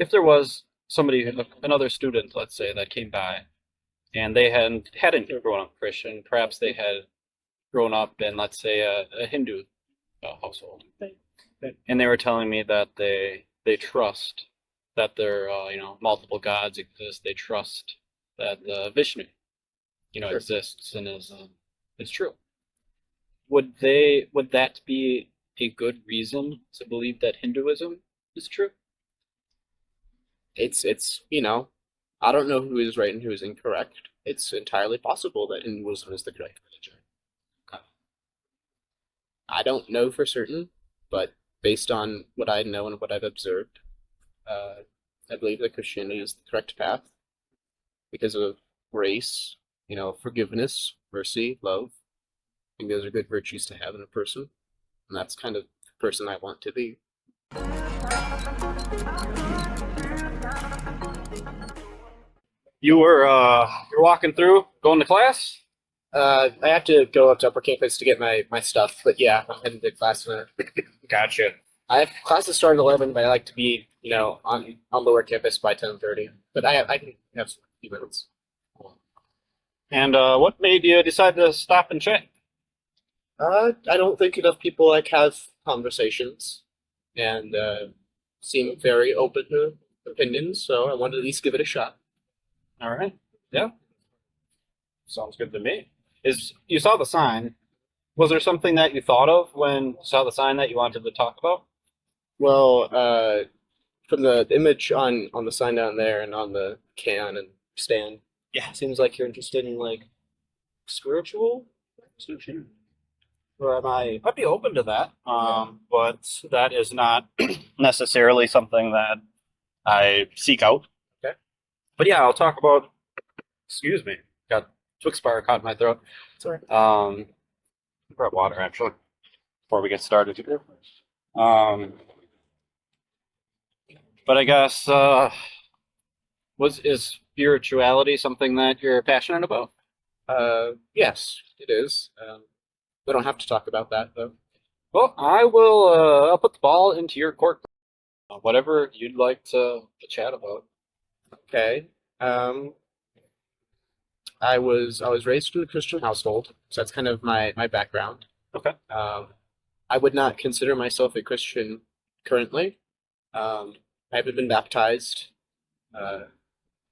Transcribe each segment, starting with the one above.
if there was somebody, another student, let's say, that came by, and they hadn't grown up Christian, perhaps they had grown up in, let's say, a Hindu household, and they were telling me that they trust that there multiple gods exist. They trust that Vishnu Sure. exists and is true. Would that be a good reason to believe that Hinduism is true? It's I don't know who is right and who is incorrect. It's entirely possible that Hinduism is the correct religion. I don't know for certain, but based on what I know and what I've observed, uh, I believe that Christianity is the correct path because of grace, forgiveness, mercy, love. I think those are good virtues to have in a person, and that's kind of the person I want to be. You're walking through, going to class? I have to go up to Upper Campus to get my stuff, but yeah, I'm heading to class in a Gotcha. I have classes start at 11, but I like to be, on Lower Campus by 10:30. But I can have a few minutes. And what made you decide to stop and chat? I don't think enough people have conversations and seem very open to opinions, so I wanted to at least give it a shot. All right. Yeah. Sounds good to me. You saw the sign? Was there something that you thought of when you saw the sign that you wanted to talk about? Well, from the image on the sign down there and on the can and stand, yeah, seems like you're interested in like spiritual, or am I? I'd be open to that, but that is not necessarily something that I seek out. Okay. But yeah, I'll talk about. Excuse me, got Twix bar caught in my throat. Sorry. Brought water actually before we get started here. But I guess is spirituality something that you're passionate about? Yes, it is. We don't have to talk about that though. Well, I will. I'll put the ball into your court. Whatever you'd like to chat about. Okay. Um, I was raised in a Christian household, so that's kind of my background. Okay. I would not consider myself a Christian currently. I haven't been baptized, uh,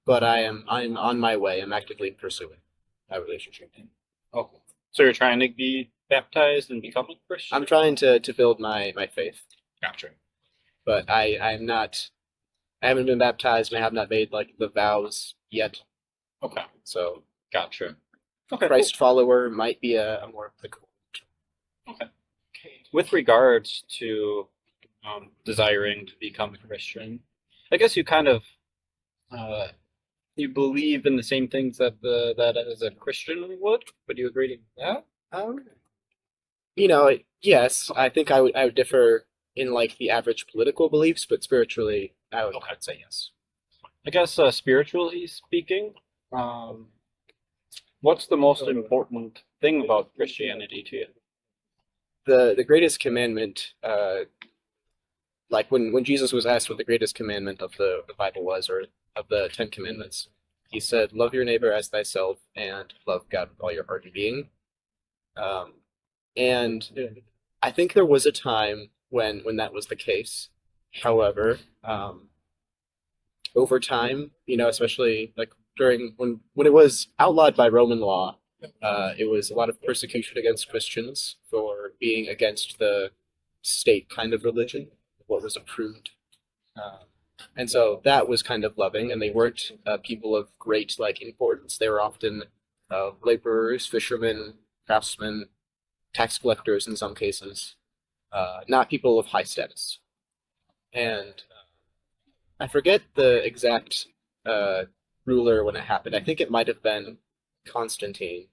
but I'm on my way. I'm actively pursuing that relationship. Oh, so you're trying to be baptized and become a Christian? I'm trying to build my faith, Gotcha. but I'm not. I haven't been baptized, and I have not made like the vows yet. Okay. So Gotcha. Okay. Christ follower might be a more applicable. Cool. Okay. With regards to desiring to become a Christian, I guess you kind of uh, you believe in the same things that as a Christian would. Would you agree to that? Um, yes, I think I would differ in like the average political beliefs, but spiritually, Okay. I'd say yes. I guess spiritually speaking, um, what's the most important thing about Christianity to you? The greatest commandment, like when Jesus was asked what the greatest commandment of the Bible was, or of the Ten Commandments, he said, "Love your neighbor as thyself, and love God with all your heart and being." Um, and I think there was a time when that was the case. However, over time, especially like during when it was outlawed by Roman law, it was a lot of persecution against Christians for being against the state kind of religion, what was approved. Uh, and so that was kind of loving, and they weren't people of great like importance. They were often laborers, fishermen, craftsmen, tax collectors in some cases, not people of high status. And I forget the exact uh, ruler when it happened. I think it might have been Constantine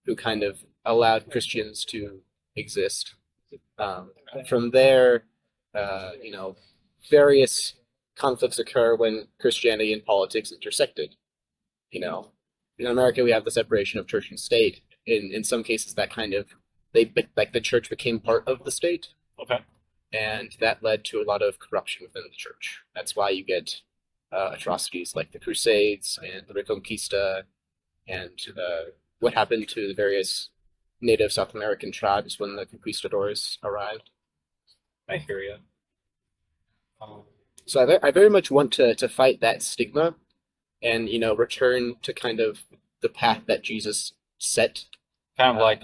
who kind of allowed Christians to exist. Um, from there, various conflicts occur when Christianity and politics intersected. You know, in America we have the separation of church and state. In some cases, that kind of like the church became part of the state, Okay. and that led to a lot of corruption within the church. That's why you get atrocities like the Crusades and the Reconquista, and what happened to the various native South American tribes when the conquistadors arrived. I hear you. Um, So I very much want to fight that stigma and, return to kind of the path that Jesus set. kind of like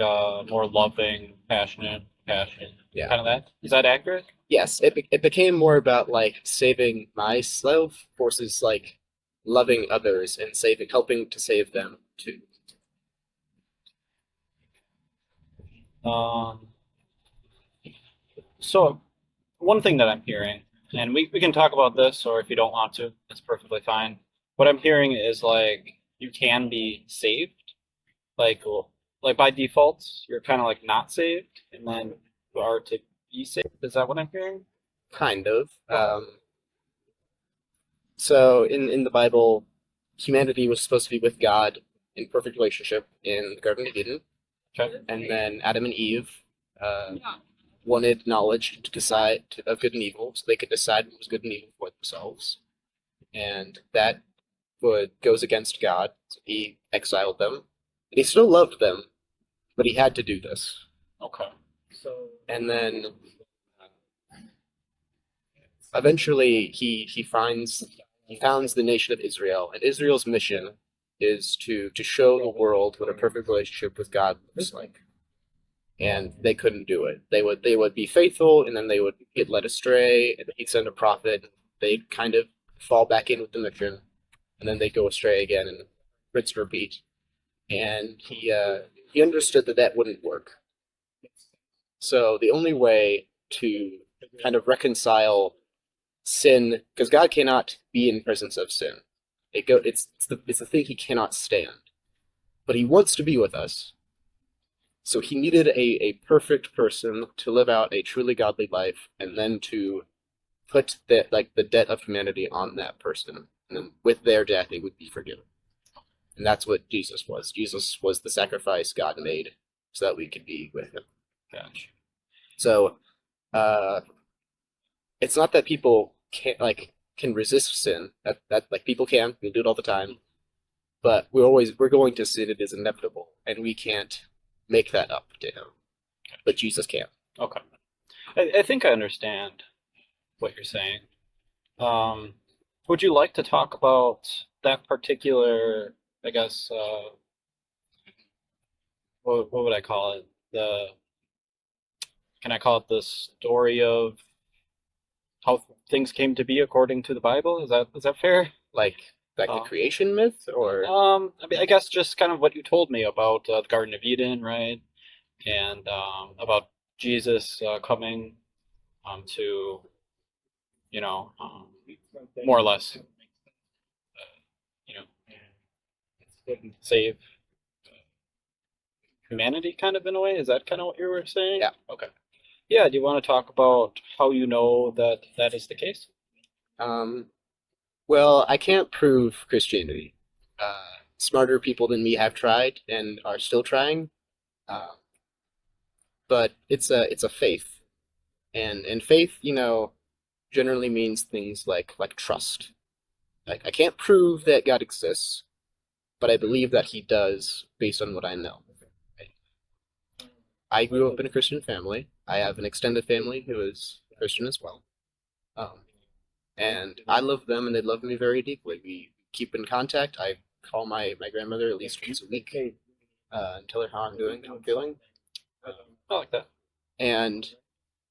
more loving, passionate, passion. Yeah. Kind of that. Is that accurate? Yes, it became more about like saving myself versus like loving others and helping to save them too. Um, so one thing that I'm hearing, and we can talk about this, or if you don't want to, it's perfectly fine. What I'm hearing is like you can be saved, like like by default, you're kind of like not saved, and then you are to be saved. Is that what I'm hearing? Kind of. So in the Bible, humanity was supposed to be with God in perfect relationship in the Garden of Eden, Okay. and then Adam and Eve uh, wanted knowledge to decide of good and evil, so they could decide what was good and evil for themselves, and that would goes against God. So he exiled them, and he still loved them, but he had to do this. Okay. And then eventually he founds the nation of Israel, and Israel's mission is to show the world what a perfect relationship with God looks like. And they couldn't do it. They would be faithful, and then they would get led astray, and he'd send a prophet. They'd kind of fall back in with the mission, and then they'd go astray again, and rinse and repeat. And he understood that that wouldn't work. So the only way to kind of reconcile sin, because God cannot be in presence of sin. It's the thing he cannot stand. But he wants to be with us. So he needed a perfect person to live out a truly godly life, and then to put the debt of humanity on that person. And then with their death they would be forgiven. And that's what Jesus was. Jesus was the sacrifice God made so that we could be with him. Gotcha. So it's not that people can resist sin. That like people can. We do it all the time. But we're going to sin. It is inevitable, and we can't make that up to him. But Jesus can. Okay. I think I understand what you're saying. Would you like to talk about that particular, I guess, what would I call it? Can I call it the story of how things came to be according to the Bible? Is that fair? Like the Uh, creation myth, or I mean, I guess just kind of what you told me about the Garden of Eden, right? And about Jesus coming to, you know, more or less, you know, save humanity, kind of in a way. Is that kind of what you were saying? Yeah. Okay. Yeah. Do you want to talk about how you know that that is the case? well, I can't prove Christianity. Smarter people than me have tried and are still trying. Uh, but it's a faith, and faith, generally means things like trust. Like I can't prove that God exists, but I believe that He does based on what I know. I grew up in a Christian family. I have an extended family who is Christian as well, um, and I love them, and they love me very deeply. We keep in contact. I call my grandmother at least once a week and tell her how I'm doing, how I'm feeling. I like that. And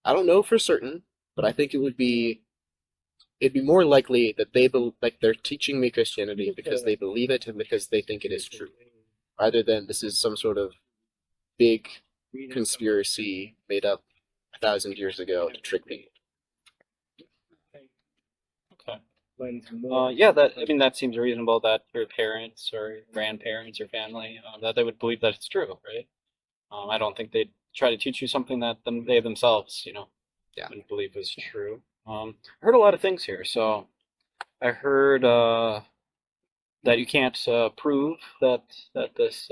I don't know for certain, but I think it'd be more likely that like they're teaching me Christianity because they believe it and because they think it is true, rather than this is some sort of big conspiracy made up 1,000 years ago to trick me. Okay. Yeah, that I mean that seems reasonable that your parents or grandparents or family that they would believe that it's true, right? I don't think they'd try to teach you something that they themselves, Yeah. wouldn't believe is true. I heard a lot of things here. So I heard that you can't prove that this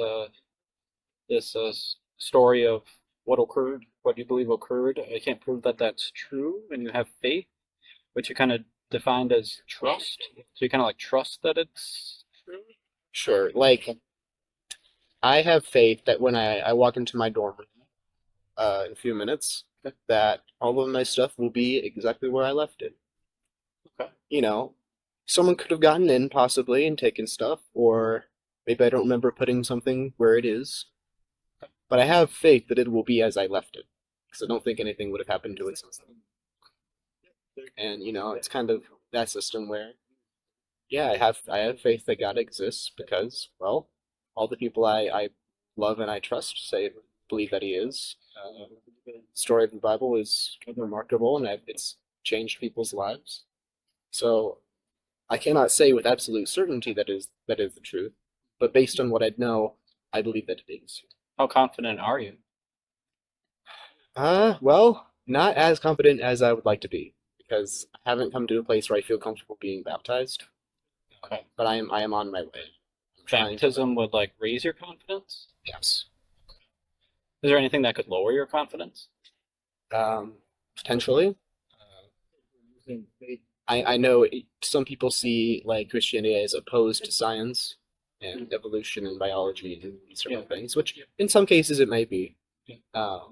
story of what occurred, what you believe occurred, I can't prove that that's true, and you have faith, which you kind of defined as trust? So you kind of like trust that it's true? Sure. Like, I have faith that when I walk into my dorm room in a few minutes, that all of my stuff will be exactly where I left it. Okay. You know, someone could have gotten in possibly and taken stuff, or maybe I don't remember putting something where it is. But I have faith that it will be as I left it, because I don't think anything would have happened to it since then. And it's kind of that system where, yeah, I have faith that God exists because, well, all the people I love and I trust say believe that He is. The story of the Bible is remarkable, and it's changed people's lives. So I cannot say with absolute certainty that is the truth, but based on what I know, I believe that it is. How confident are you? Well, not as confident as I would like to be, because I haven't come to a place where I feel comfortable being baptized. Okay. But I am on my way. I'm trying. Baptism would like raise your confidence? Yes. Is there anything that could lower your confidence? Potentially. I know some people see like Christianity as opposed to science and evolution and biology and these sort of things, which in some cases it may be. But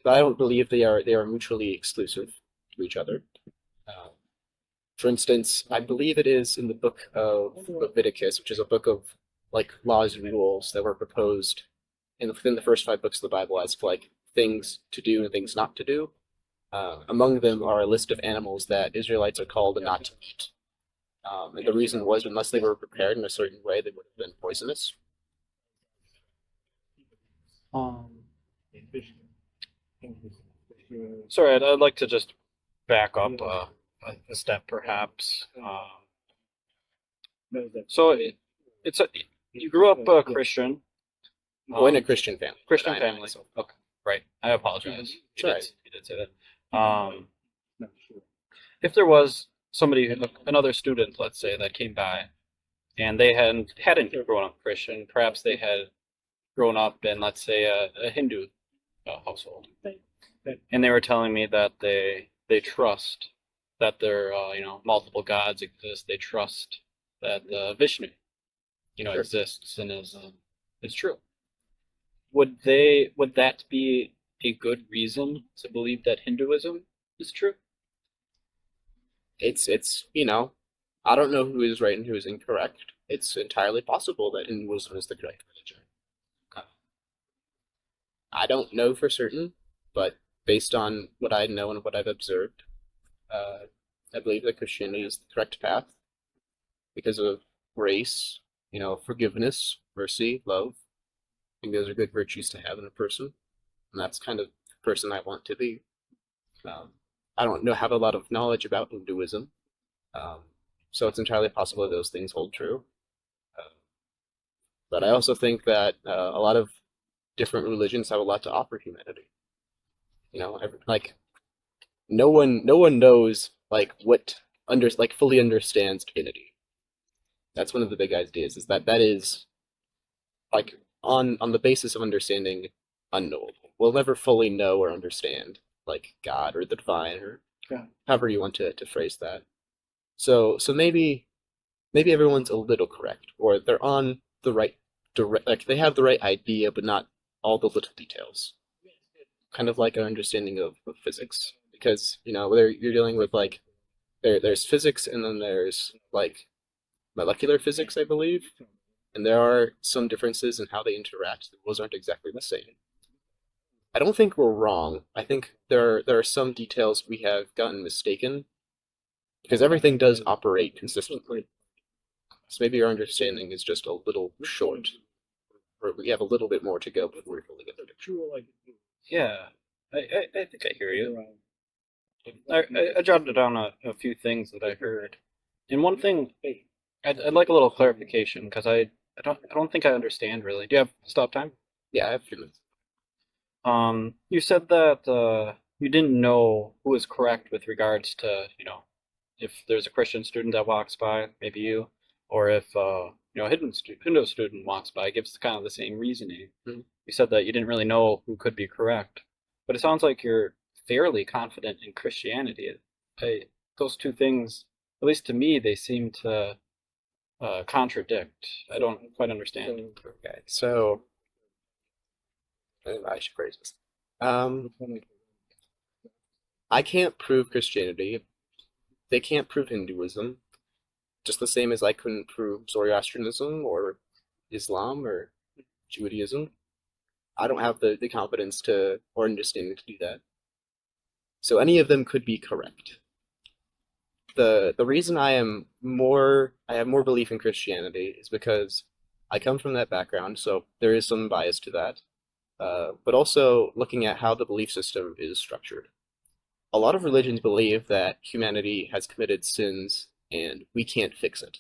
I don't believe they are mutually exclusive to each other. For instance, I believe it is in the book of Leviticus, which is a book of like laws and rules that were proposed within the first 5 books of the Bible as like things to do and things not to do. Among them are a list of animals that Israelites are called not to eat. And the reason was, unless they were prepared in a certain way, they would have been poisonous. Sorry, I'd like to just back up a step, perhaps. So you grew up a Christian. Well, in a Christian family. Christian family. Okay, right. I apologize. You did say that. If there was somebody, another student, let's say, that came by, and they hadn't grown up Christian, perhaps they had grown up in, let's say, a Hindu household, and they were telling me that they trust that there multiple gods exist. They trust that Vishnu Sure. exists and is true. Would that be a good reason to believe that Hinduism is true? It's I don't know who is right and who is incorrect. It's entirely possible that Hinduism is the correct religion. I don't know for certain, but based on what I know and what I've observed, I believe that Christianity is the correct path because of grace, forgiveness, mercy, love. I think those are good virtues to have in a person, and that's kind of the person I want to be. I don't have a lot of knowledge about Hinduism, so it's entirely possible that those things hold true. But I also think that a lot of different religions have a lot to offer humanity. Like no one knows like fully understands divinity. That's one of the big ideas. Is that is like on the basis of understanding unknowable. We'll never fully know or understand like God or the divine or however you want to phrase that. So maybe everyone's a little correct, or they're on the right like they have the right idea, but not all the little details. Kind of like an understanding of physics, because whether you're dealing with like there's physics and then there's like molecular physics, I believe, and there are some differences in how they interact. Those aren't exactly the same. I don't think we're wrong. I think there are some details we have gotten mistaken because everything does operate consistently. So maybe our understanding is just a little short, or we have a little bit more to go before we fully get the picture. Yeah, I think I hear you. I jotted down a few things that I heard, and one thing I'd like a little clarification because I don't think I understand really. Do you have stop time? Yeah, I have 2 minutes. You said that you didn't know who was correct with regards to, if there's a Christian student that walks by, maybe you, or if a Hindu student walks by, gives kind of the same reasoning. Mm-hmm. You said that you didn't really know who could be correct, but it sounds like you're fairly confident in Christianity. those two things, at least to me, they seem to contradict. I don't quite understand. Okay, so I should phrase this. I can't prove Christianity. They can't prove Hinduism, just the same as I couldn't prove Zoroastrianism or Islam or Judaism. I don't have the competence to or understanding to do that. So any of them could be correct. The reason I have more belief in Christianity is because I come from that background, so there is some bias to that. But also looking at how the belief system is structured. A lot of religions believe that humanity has committed sins and we can't fix it.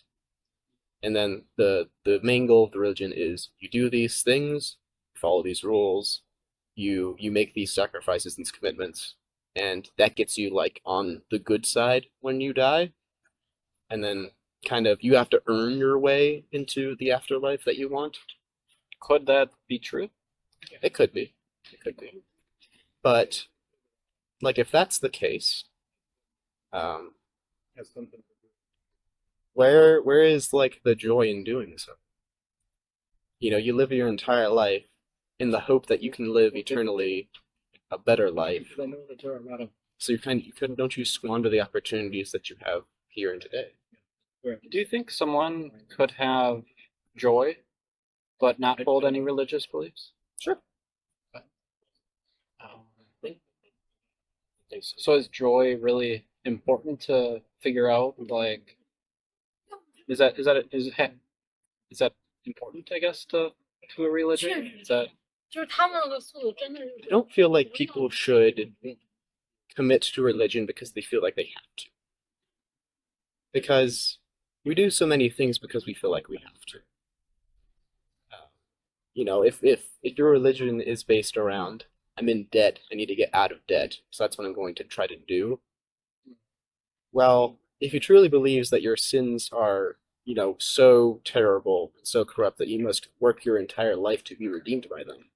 And then the main goal of the religion is you do these things, follow these rules, you make these sacrifices, these commitments, and that gets you like on the good side when you die. And then kind of you have to earn your way into the afterlife that you want. Could that be true? It could be. It could be. But like if that's the case, where is like the joy in doing so? You know, you live your entire life in the hope that you can live eternally a better life. So don't you squander the opportunities that you have here and today? Do you think someone could have joy but not hold any religious beliefs? Sure. So is joy really important to figure out? Like, is that important? I guess to a religion. Is that 就是他们的速度真的是 I don't feel like people should commit to religion because they feel like they have to. Because we do so many things because we feel like we have to. You know, if your religion is based around I'm in debt, I need to get out of debt, so that's what I'm going to try to do. Well, if you truly believes that your sins are, you know, so terrible, so corrupt that you must work your entire life to be redeemed by them,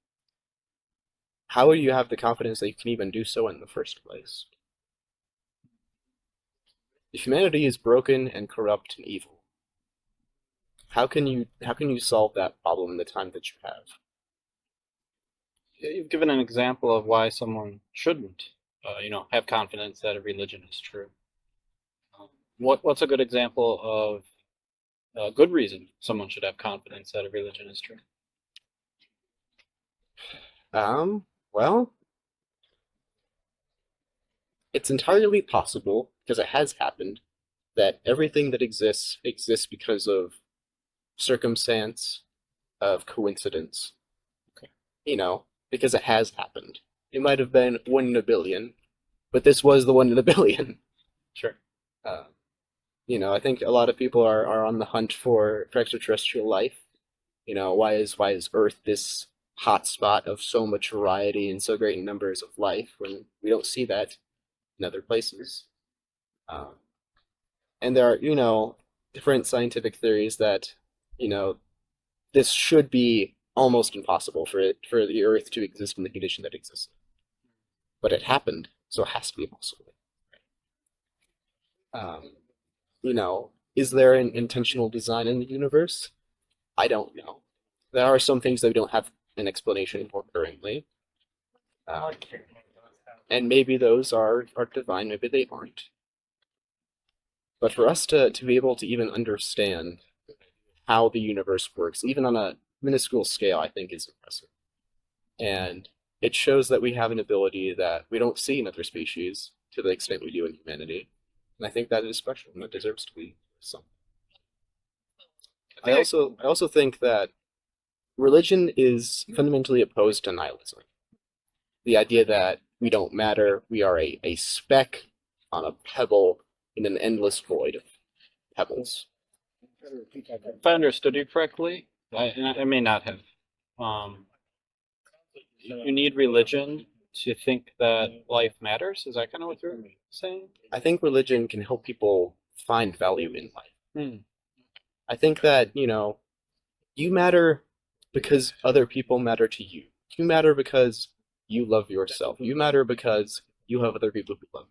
how will you have the confidence that you can even do so in the first place? If humanity is broken and corrupt and evil, how can you solve that problem in the time that you have? you've given an example of why someone shouldn't, have confidence that a religion is true. What's a good example of a good reason someone should have confidence that a religion is true? Well, it's entirely possible, because it has happened, that everything that exists because of circumstance, of coincidence. Okay. You know, because it has happened. It might have been 1 in a billion, but this was the 1 in a billion. Sure. You know, I think a lot of people are on the hunt for extraterrestrial life. You know, why is Earth this hot spot of so much variety and so great numbers of life when we don't see that in other places? And there are, you know, different scientific theories that, you know, this should be almost impossible for the Earth to exist in the condition that exists. But it happened, so it has to be possible. You know, is there an intentional design in the universe? I don't know. There are some things that we don't have an explanation for currently. And maybe those are divine, maybe they aren't. But for us to be able to even understand how the universe works, even on a minuscule scale, I think is impressive. And it shows that we have an ability that we don't see in other species to the extent we do in humanity. And I think that is special and that deserves to be something. I also think that religion is fundamentally opposed to nihilism. The idea that we don't matter, we are a speck on a pebble in an endless void of pebbles. If I understood you correctly, I may not have. You need religion to think that life matters. Is that kind of what you're saying? I think religion can help people find value in life. Hmm. I think that, you know, you matter because other people matter to you. You matter because you love yourself. You matter because you have other people who love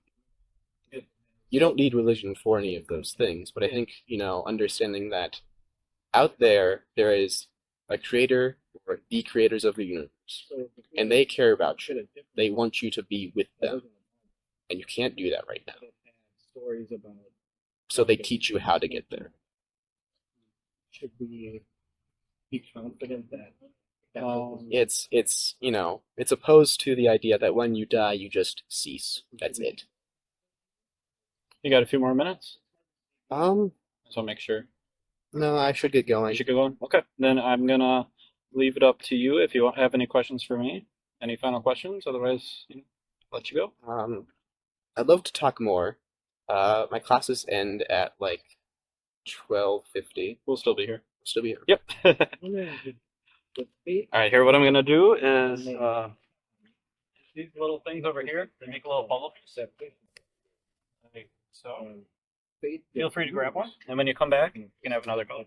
you. you don't need religion for any of those things, but I think, understanding that out there is a creator or the creators of the universe, and they care about you. They want you to be with them, and you can't do that right now. So they teach you how to get there. Should we be confident that It's opposed to the idea that when you die, you just cease. That's it. You got a few more minutes? Um, So make sure. no, I should get going. You should get going? Okay. Then I'm gonna leave it up to you if you have any questions for me. Any final questions? Otherwise, let you go. I'd love to talk more. My classes end at like 12:50. We'll still be here. Still be here. Yep. All with faith right, here, what I'm gonna do is these little things over here, they make a little bubble. So faith feel free to grab one, and when you come back, you can have another go.